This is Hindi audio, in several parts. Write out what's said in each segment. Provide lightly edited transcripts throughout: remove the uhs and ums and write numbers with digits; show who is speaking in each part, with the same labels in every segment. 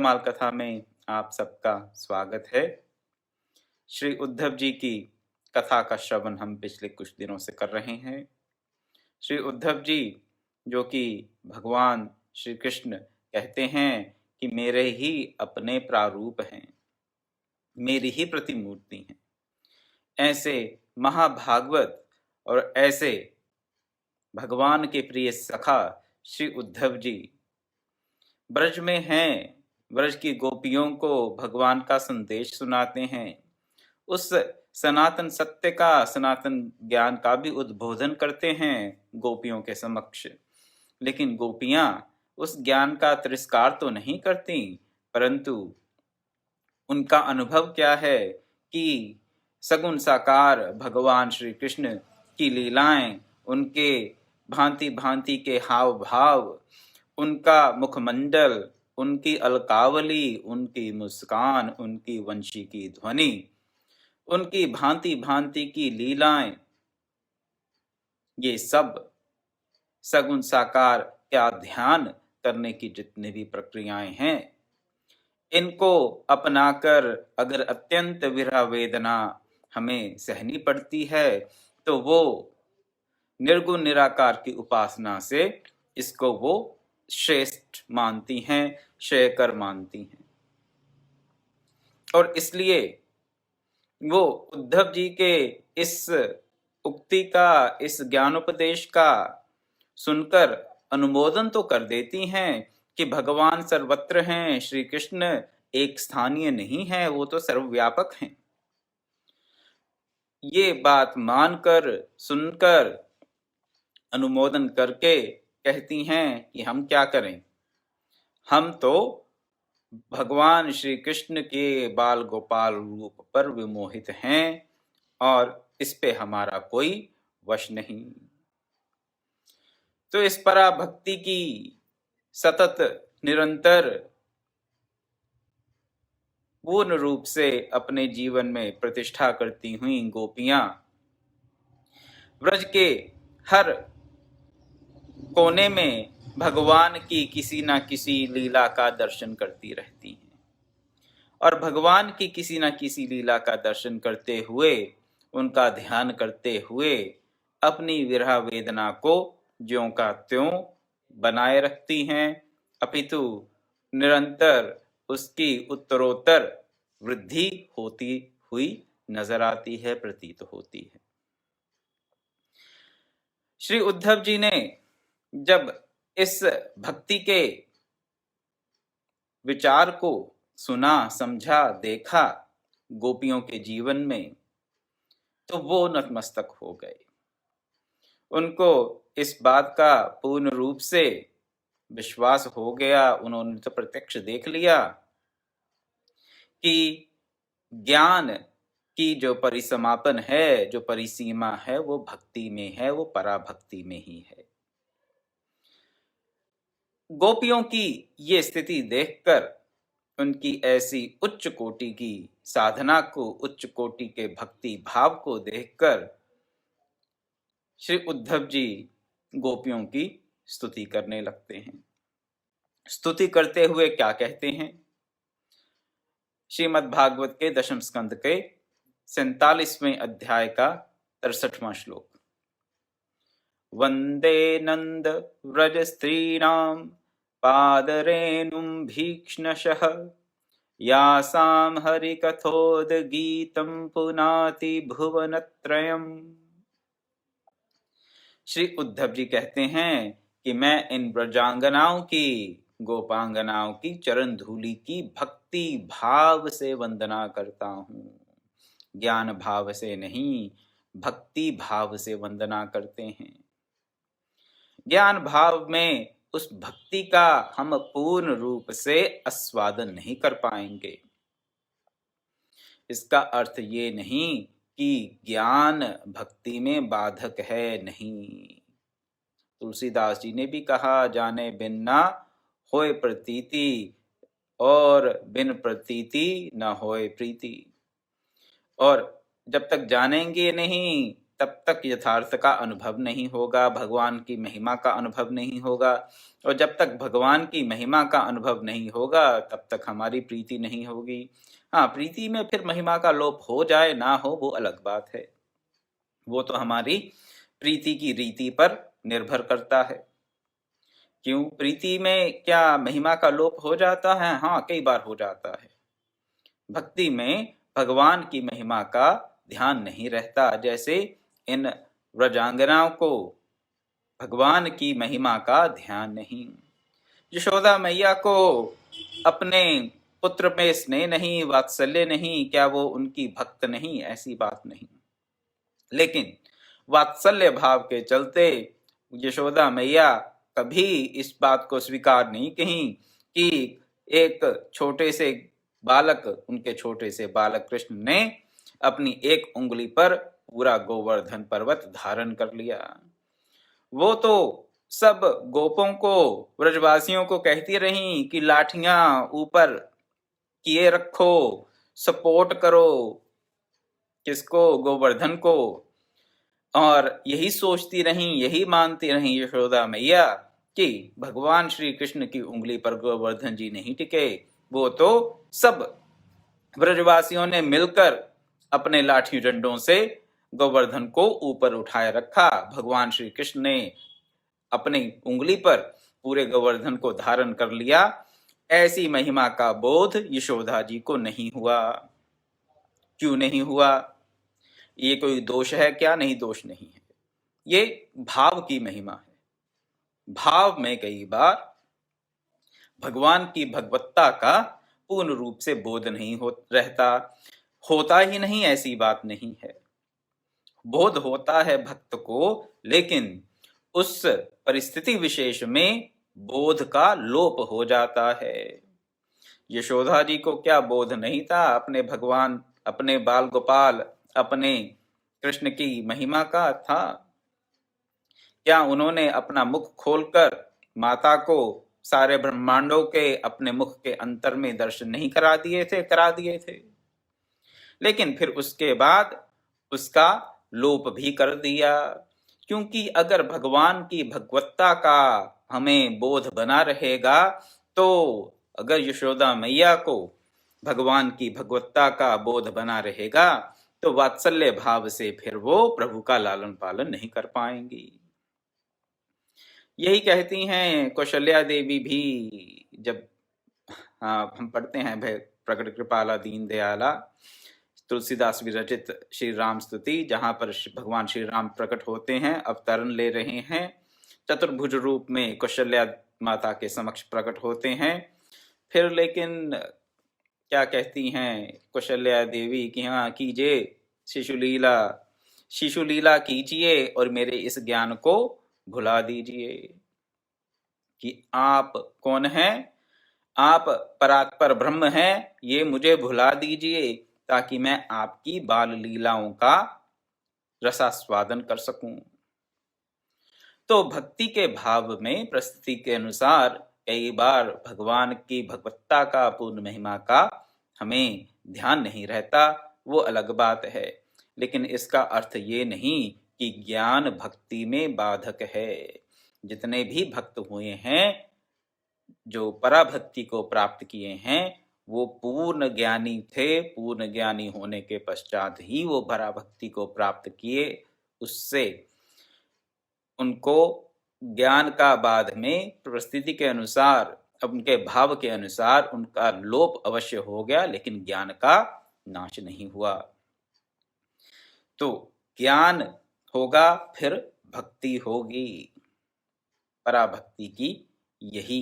Speaker 1: गोंदामाल कथा में आप सबका स्वागत है। श्री उद्धव जी की कथा का श्रवण हम पिछले कुछ दिनों से कर रहे हैं। श्री उद्धव जी जो कि भगवान श्री कृष्ण कहते हैं कि मेरे ही अपने प्रारूप हैं, मेरी ही प्रतिमूर्ति हैं, ऐसे महाभागवत और ऐसे भगवान के प्रिय सखा श्री उद्धव जी ब्रज में हैं, ब्रज की गोपियों को भगवान का संदेश सुनाते हैं, उस सनातन सत्य का, सनातन ज्ञान का भी उद्बोधन करते हैं गोपियों के समक्ष। लेकिन गोपियां उस ज्ञान का तिरस्कार तो नहीं करती, परंतु उनका अनुभव क्या है कि सगुण साकार भगवान श्री कृष्ण की लीलाएं, उनके भांति भांति के हाव भाव, उनका मुखमंडल, उनकी अलकावली, उनकी मुस्कान, उनकी वंशी की ध्वनि, उनकी भांति भांति की लीलाएं, ये सब सगुण साकार का ध्यान करने की जितनी भी प्रक्रियाएं हैं, इनको अपनाकर अगर अत्यंत विरह वेदना हमें सहनी पड़ती है तो वो निर्गुण निराकार की उपासना से इसको वो श्रेष्ठ मानती हैं, श्रेयकर मानती हैं। और इसलिए वो उद्धव जी के इस उक्ति का, इस ज्ञानोपदेश का सुनकर अनुमोदन तो कर देती हैं कि भगवान सर्वत्र हैं, श्री कृष्ण एक स्थानीय नहीं है, वो तो सर्वव्यापक हैं। ये बात मानकर, सुनकर, अनुमोदन करके कहती हैं कि हम क्या करें, हम तो भगवान श्री कृष्ण के बाल गोपाल रूप पर विमोहित हैं और इस पे हमारा कोई वश नहीं। तो इस पराभक्ति की सतत निरंतर पूर्ण रूप से अपने जीवन में प्रतिष्ठा करती हुई गोपियां ब्रज के हर कोने में भगवान की किसी ना किसी लीला का दर्शन करती रहती हैं और भगवान की किसी ना किसी लीला का दर्शन करते हुए, उनका ध्यान करते हुए अपनी विरह वेदना को ज्यों का त्यों बनाए रखती हैं, अपितु निरंतर उसकी उत्तरोत्तर वृद्धि होती हुई नजर आती है, प्रतीत होती है। श्री उद्धव जी ने जब इस भक्ति के विचार को सुना, समझा, देखा गोपियों के जीवन में, तो वो नतमस्तक हो गए। उनको इस बात का पूर्ण रूप से विश्वास हो गया, उन्होंने तो प्रत्यक्ष देख लिया कि ज्ञान की जो परिसमापन है, जो परिसीमा है, वो भक्ति में है, वो पराभक्ति में ही है। गोपियों की ये स्थिति देखकर, उनकी ऐसी उच्च कोटि की साधना को, उच्च कोटि के भक्ति भाव को देखकर श्री उद्धव जी गोपियों की स्तुति करने लगते हैं। स्तुति करते हुए क्या कहते हैं? श्रीमद् भागवत के दशम स्कंद के 47वें अध्याय का 63वां श्लोक। वंदे नंद व्रज स्त्रीणाम पादरेणुं भीक्ष्णशः यासां हरिकथोद्गीतं पुनाति भुवनत्रयम्। श्री उद्धव जी कहते हैं कि मैं इन ब्रजांगनाओं की, गोपांगनाओं की चरण धूलि की भक्ति भाव से वंदना करता हूँ। ज्ञान भाव से नहीं, भक्ति भाव से वंदना करते हैं। ज्ञान भाव में उस भक्ति का हम पूर्ण रूप से आस्वादन नहीं कर पाएंगे। इसका अर्थ ये नहीं कि ज्ञान भक्ति में बाधक है, नहीं। तुलसीदास जी ने भी कहा, जाने बिन ना होए प्रतीति और बिन प्रतीति न होए प्रीति। और जब तक जानेंगे नहीं तब तक यथार्थ का अनुभव नहीं होगा, भगवान की महिमा का अनुभव नहीं होगा। और जब तक भगवान की महिमा का अनुभव नहीं होगा तब तक हमारी प्रीति नहीं होगी। हाँ, प्रीति में फिर महिमा का लोप हो जाए ना हो वो अलग बात है, वो तो हमारी प्रीति की रीति पर निर्भर करता है। क्यों, प्रीति में क्या महिमा का लोप हो जाता है? हाँ, कई बार हो जाता है। भक्ति में भगवान की महिमा का ध्यान नहीं रहता, जैसे इन व्रजांगनाओं को भगवान की महिमा का ध्यान नहीं। यशोदा मैया को अपने पुत्र में स्नेह नहीं, वात्सल्य नहीं, क्या वो उनकी भक्त नहीं? ऐसी बात नहीं। लेकिन वात्सल्य भाव के चलते यशोदा मैया कभी इस बात को स्वीकार नहीं कहीं कि एक छोटे से बालक, उनके छोटे से बालक कृष्ण ने अपनी एक उंगली पर पूरा गोवर्धन पर्वत धारण कर लिया। वो तो सब गोपों को, व्रजवासियों को कहती रही कि लाठियां ऊपर किए रखो, सपोर्ट करो, किसको? गोवर्धन को। और यही सोचती रही, यही मानती रही यशोदा मैया कि भगवान श्री कृष्ण की उंगली पर गोवर्धन जी नहीं टिके। वो तो सब ब्रजवासियों ने मिलकर अपने लाठी डंडों से गोवर्धन को ऊपर उठाए रखा। भगवान श्री कृष्ण ने अपनी उंगली पर पूरे गोवर्धन को धारण कर लिया। ऐसी महिमा का बोध यशोदा जी को नहीं हुआ। क्यों नहीं हुआ? ये कोई दोष है क्या? नहीं, दोष नहीं है, ये भाव की महिमा है। भाव में कई बार भगवान की भगवत्ता का पूर्ण रूप से बोध नहीं रहता, होता ही नहीं, ऐसी बात नहीं है। बोध होता है भक्त को, लेकिन उस परिस्थिति विशेष में बोध का लोप हो जाता है। यशोदा जी को क्या बोध नहीं था अपने भगवान, अपने बाल गोपाल, अपने कृष्ण की महिमा का? था। क्या उन्होंने अपना मुख खोलकर माता को सारे ब्रह्मांडों के अपने मुख के अंतर में दर्शन नहीं करा दिए थे? करा दिए थे। लेकिन फिर उसके बाद उसका लोप भी कर दिया, क्योंकि अगर भगवान की भगवत्ता का हमें बोध बना रहेगा, तो अगर यशोदा मैया को भगवान की भगवत्ता का बोध बना रहेगा तो वात्सल्य भाव से फिर वो प्रभु का लालन पालन नहीं कर पाएंगी। यही कहती हैं कौशल्या देवी भी, जब हम पढ़ते हैं प्रकट कृपाला दीन दयाला, तुलसीदास विरचित श्री राम स्तुति, जहां पर भगवान श्री राम प्रकट होते हैं, अवतरण ले रहे हैं, चतुर्भुज रूप में कौशल्या माता के समक्ष प्रकट होते हैं। फिर लेकिन क्या कहती हैं कौशल्या देवी कि हाँ कीजिए शिशु लीला कीजिए और मेरे इस ज्ञान को भुला दीजिए कि आप कौन हैं, आप परात्पर ब्रह्म हैं, ये मुझे भुला दीजिए ताकि मैं आपकी बाल लीलाओं का रसास्वादन कर सकूं। तो भक्ति के भाव में प्रस्तुति के अनुसार कई बार भगवान की भगवत्ता का, पूर्ण महिमा का हमें ध्यान नहीं रहता, वो अलग बात है। लेकिन इसका अर्थ ये नहीं कि ज्ञान भक्ति में बाधक है। जितने भी भक्त हुए हैं, जो पराभक्ति को प्राप्त किए हैं, वो पूर्ण ज्ञानी थे। पूर्ण ज्ञानी होने के पश्चात ही वो पराभक्ति को प्राप्त किए। उससे उनको ज्ञान का बाद में परिस्थिति के अनुसार, उनके भाव के अनुसार उनका लोप अवश्य हो गया, लेकिन ज्ञान का नाश नहीं हुआ। तो ज्ञान होगा, फिर भक्ति होगी। पराभक्ति की यही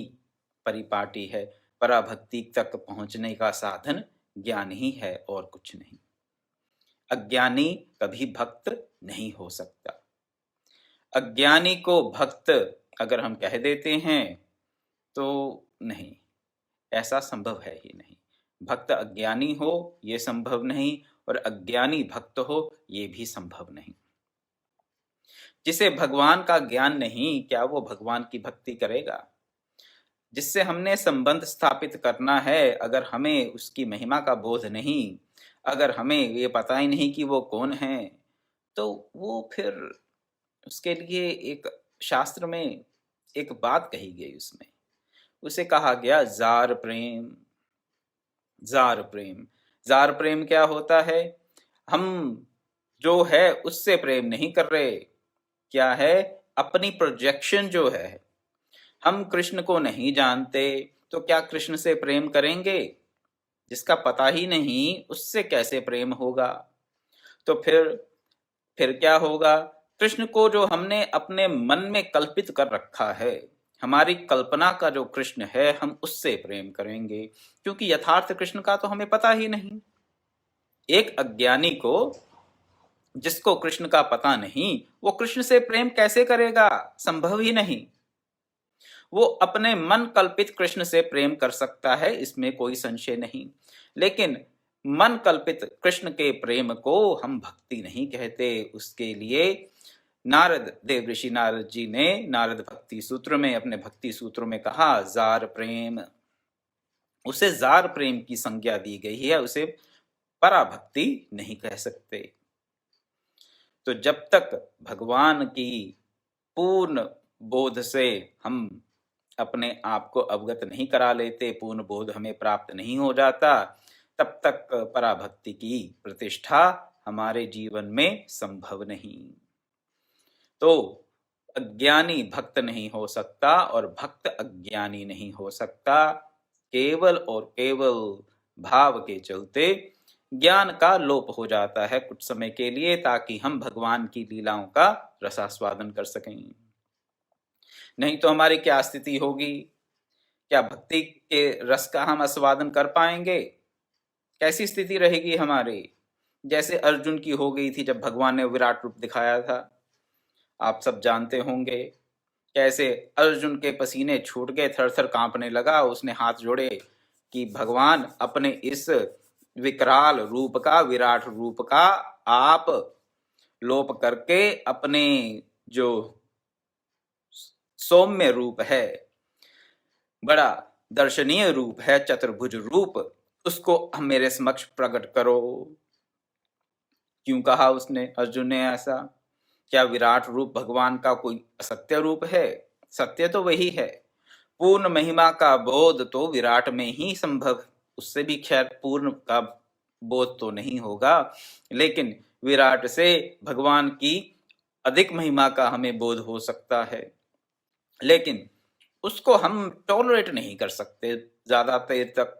Speaker 1: परिपाटी है। पराभक्ति तक पहुंचने का साधन ज्ञान ही है और कुछ नहीं। अज्ञानी कभी भक्त नहीं हो सकता। अज्ञानी को भक्त अगर हम कह देते हैं तो नहीं, ऐसा संभव है ही नहीं। भक्त अज्ञानी हो ये संभव नहीं, और अज्ञानी भक्त हो ये भी संभव नहीं। जिसे भगवान का ज्ञान नहीं, क्या वो भगवान की भक्ति करेगा? जिससे हमने संबंध स्थापित करना है, अगर हमें उसकी महिमा का बोध नहीं, अगर हमें ये पता ही नहीं कि वो कौन है, तो वो फिर उसके लिए एक शास्त्र में एक बात कही गई, उसमें उसे कहा गया जार प्रेम। जार प्रेम, जार प्रेम क्या होता है? हम जो है उससे प्रेम नहीं कर रहे, क्या है? अपनी प्रोजेक्शन जो है। हम कृष्ण को नहीं जानते तो क्या कृष्ण से प्रेम करेंगे? जिसका पता ही नहीं उससे कैसे प्रेम होगा? तो फिर क्या होगा? कृष्ण को जो हमने अपने मन में कल्पित कर रखा है, हमारी कल्पना का जो कृष्ण है, हम उससे प्रेम करेंगे, क्योंकि यथार्थ कृष्ण का तो हमें पता ही नहीं। एक अज्ञानी को, जिसको कृष्ण का पता नहीं, वो कृष्ण से प्रेम कैसे करेगा? संभव ही नहीं। वो अपने मन कल्पित कृष्ण से प्रेम कर सकता है, इसमें कोई संशय नहीं, लेकिन मन कल्पित कृष्ण के प्रेम को हम भक्ति नहीं कहते। उसके लिए नारद, देव ऋषि नारद जी ने नारद भक्ति सूत्र में, अपने भक्ति सूत्रों में कहा जार प्रेम। उसे जार प्रेम की संज्ञा दी गई है, उसे पराभक्ति नहीं कह सकते। तो जब तक भगवान की पूर्ण बोध से हम अपने आप को अवगत नहीं करा लेते, पूर्ण बोध हमें प्राप्त नहीं हो जाता, तब तक पराभक्ति की प्रतिष्ठा हमारे जीवन में संभव नहीं। तो अज्ञानी भक्त नहीं हो सकता और भक्त अज्ञानी नहीं हो सकता। केवल और केवल भाव के चलते ज्ञान का लोप हो जाता है कुछ समय के लिए, ताकि हम भगवान की लीलाओं का रसास्वादन कर सकें। नहीं तो हमारी क्या स्थिति होगी? क्या भक्ति के रस का हम आस्वादन कर पाएंगे? कैसी स्थिति रहेगी हमारी? जैसे अर्जुन की हो गई थी जब भगवान ने विराट रूप दिखाया था। आप सब जानते होंगे कैसे अर्जुन के पसीने छूट गए, थर थर कांपने लगा। उसने हाथ जोड़े कि भगवान, अपने इस विकराल रूप का, विराट रूप का आप लोप करके अपने जो सौम्य रूप है, बड़ा दर्शनीय रूप है, चतुर्भुज रूप, उसको हम मेरे समक्ष प्रकट करो। क्यों कहा उसने, अर्जुन ने ऐसा? क्या विराट रूप भगवान का कोई असत्य रूप है? सत्य तो वही है। पूर्ण महिमा का बोध तो विराट में ही संभव, उससे भी खैर पूर्ण का बोध तो नहीं होगा, लेकिन विराट से भगवान की अधिक महिमा का हमें बोध हो सकता है। लेकिन उसको हम टॉलरेट नहीं कर सकते ज्यादा देर तक।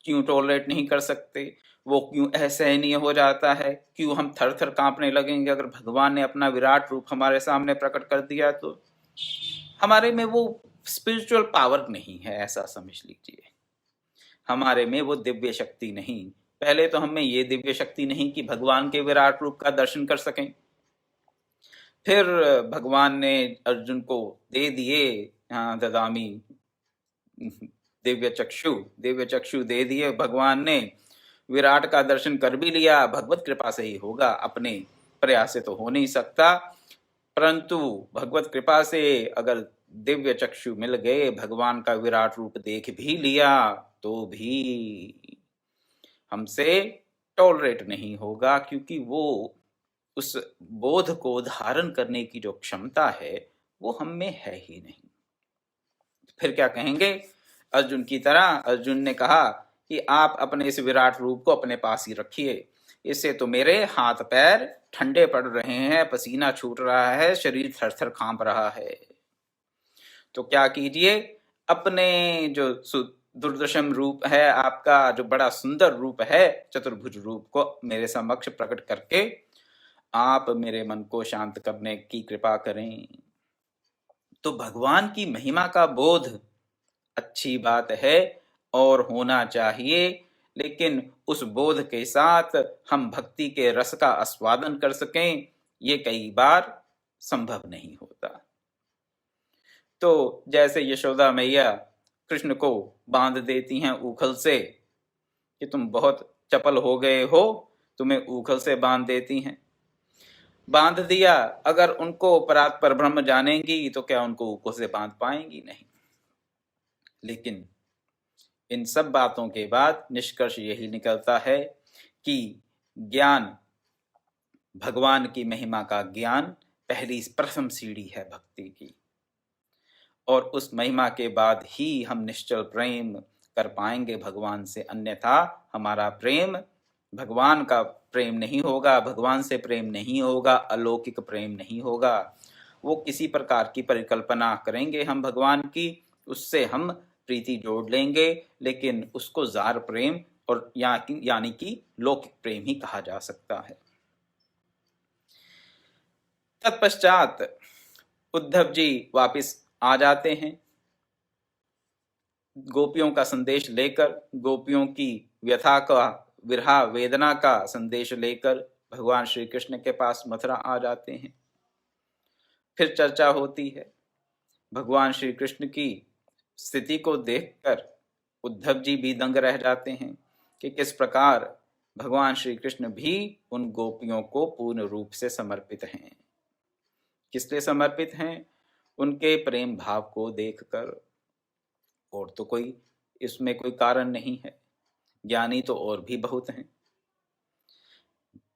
Speaker 1: क्यों टॉलरेट नहीं कर सकते? वो क्यों असहनीय हो जाता है? क्यों हम थर थर कांपने लगेंगे अगर भगवान ने अपना विराट रूप हमारे सामने प्रकट कर दिया? तो हमारे में वो स्पिरिचुअल पावर नहीं है, ऐसा समझ लीजिए। हमारे में वो दिव्य शक्ति नहीं। पहले तो हमें ये दिव्य शक्ति नहीं कि भगवान के विराट रूप का दर्शन कर सकें। फिर भगवान ने अर्जुन को दे दिए, ददामी दिव्य चक्षु दे दिए भगवान ने। विराट का दर्शन कर भी लिया, भगवत कृपा से ही होगा, अपने प्रयास से तो हो नहीं सकता। परंतु भगवत कृपा से अगर दिव्य चक्षु मिल गए, भगवान का विराट रूप देख भी लिया, तो भी हमसे टॉलरेट नहीं होगा, क्योंकि वो उस बोध को धारण करने की जो क्षमता है वो हम में है ही नहीं। फिर क्या कहेंगे? अर्जुन की तरह अर्जुन ने कहा कि आप अपने इस विराट रूप को अपने पास ही रखिए, इससे तो मेरे हाथ पैर ठंडे पड़ रहे हैं, पसीना छूट रहा है, शरीर थर थर कांप रहा है। तो क्या कीजिए, अपने जो दुर्दशम रूप है आपका, जो बड़ा सुंदर रूप है, चतुर्भुज रूप को मेरे समक्ष प्रकट करके आप मेरे मन को शांत करने की कृपा करें। तो भगवान की महिमा का बोध अच्छी बात है और होना चाहिए, लेकिन उस बोध के साथ हम भक्ति के रस का आस्वादन कर सकें, ये कई बार संभव नहीं होता। तो जैसे यशोदा मैया कृष्ण को बांध देती हैं ऊखल से कि तुम बहुत चपल हो गए हो, तुम्हें ऊखल से बांध देती हैं। बांध दिया, अगर उनको परात पर ब्रह्म जानेंगी तो क्या उनको ऊखल से बांध पाएंगी? नहीं। लेकिन इन सब बातों के बाद निष्कर्ष यही निकलता है कि ज्ञान भगवान की महिमा का ज्ञान पहली प्रथम सीढ़ी है भक्ति की, और उस महिमा के बाद ही हम निश्चल प्रेम कर पाएंगे भगवान से। अन्यथा हमारा प्रेम भगवान का प्रेम नहीं होगा, भगवान से प्रेम नहीं होगा, अलौकिक प्रेम नहीं होगा। वो किसी प्रकार की परिकल्पना करेंगे हम भगवान की, उससे हम प्रीति जोड़ लेंगे, लेकिन उसको जार प्रेम और यानी कि लौकिक प्रेम ही कहा जा सकता है। तत्पश्चात उद्धव जी वापिस आ जाते हैं, गोपियों का संदेश लेकर, गोपियों की व्यथा का, विरह वेदना का संदेश लेकर भगवान श्री कृष्ण के पास मथुरा आ जाते हैं। फिर चर्चा होती है। भगवान श्री कृष्ण की स्थिति को देखकर उद्धव जी भी दंग रह जाते हैं कि किस प्रकार भगवान श्री कृष्ण भी उन गोपियों को पूर्ण रूप से समर्पित हैं। किस लिए समर्पित हैं? उनके प्रेम भाव को देखकर, और तो कोई इसमें कोई कारण नहीं है। ज्ञानी तो और भी बहुत हैं,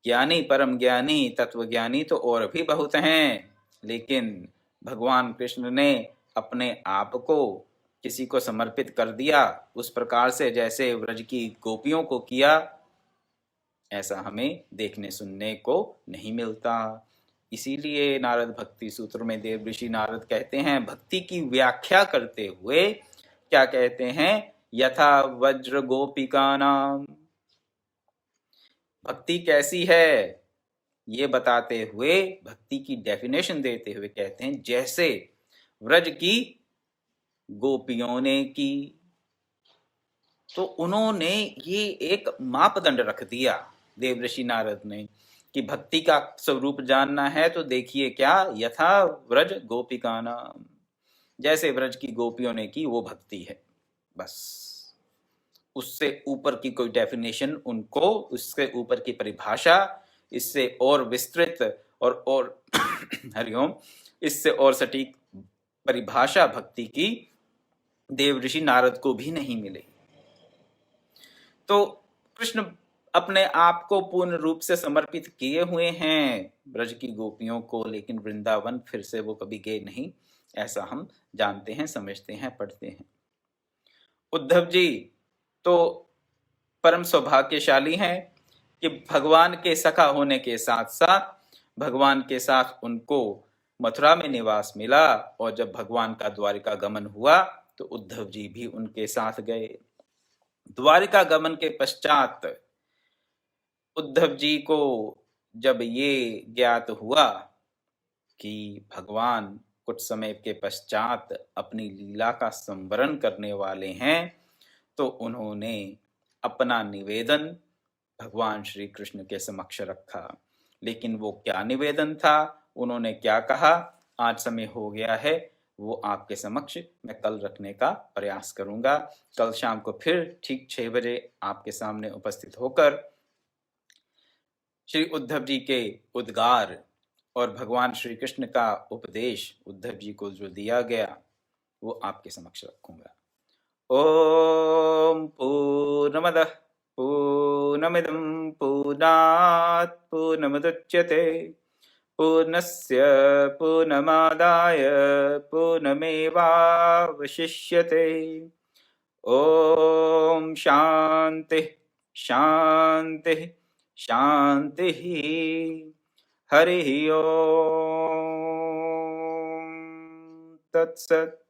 Speaker 1: ज्ञानी, परम ज्ञानी, तत्व ज्ञानी तो और भी बहुत हैं, लेकिन भगवान कृष्ण ने अपने आप को किसी को समर्पित कर दिया उस प्रकार से जैसे व्रज की गोपियों को किया, ऐसा हमें देखने सुनने को नहीं मिलता। इसीलिए नारद भक्ति सूत्र में देव ऋषि नारद कहते हैं, भक्ति की व्याख्या करते हुए क्या कहते हैं? यथा वज्र गोपिका नाम। भक्ति कैसी है ये बताते हुए, भक्ति की डेफिनेशन देते हुए कहते हैं जैसे व्रज की गोपियों ने की। तो उन्होंने ये एक मापदंड रख दिया देवऋषि नारद ने कि भक्ति का स्वरूप जानना है तो देखिए क्या, यथा व्रज गोपिका नाम, जैसे व्रज की गोपियों ने की वो भक्ति है, बस। उससे ऊपर की कोई डेफिनेशन उनको, उससे ऊपर की परिभाषा, इससे और विस्तृत और हरिओम, इससे और सटीक परिभाषा भक्ति की देव ऋषि नारद को भी नहीं मिले। तो कृष्ण अपने आप को पूर्ण रूप से समर्पित किए हुए हैं ब्रज की गोपियों को, लेकिन वृंदावन फिर से वो कभी गए नहीं, ऐसा हम जानते हैं, समझते हैं, पढ़ते हैं। उद्धव जी तो परम सौभाग्यशाली हैं कि भगवान के सखा होने के साथ साथ भगवान के साथ उनको मथुरा में निवास मिला, और जब भगवान का द्वारिका गमन हुआ तो उद्धव जी भी उनके साथ गए। द्वारिका गमन के पश्चात उद्धव जी को जब ये ज्ञात हुआ कि भगवान कुछ समय के पश्चात अपनी लीला का संवरण करने वाले हैं, तो उन्होंने अपना निवेदन भगवान श्री कृष्ण के समक्ष रखा। लेकिन वो क्या निवेदन था, उन्होंने क्या कहा, आज समय हो गया है, वो आपके समक्ष मैं कल रखने का प्रयास करूंगा। कल शाम को फिर ठीक 6 बजे आपके सामने उपस्थित होकर श्री उद्धव जी के उद्गार और भगवान श्री कृष्ण का उपदेश उद्धव जी को जो दिया गया वो आपके समक्ष रखूंगा। ओम पूर्णमदः पूर्णमिदं पूर्णात् पूर्णमुदच्यते पूर्णस्य पूर्णमादाय पूर्णमेवावशिष्यते। ओम शांति शांति शांति। हरि ओम तत्सत्।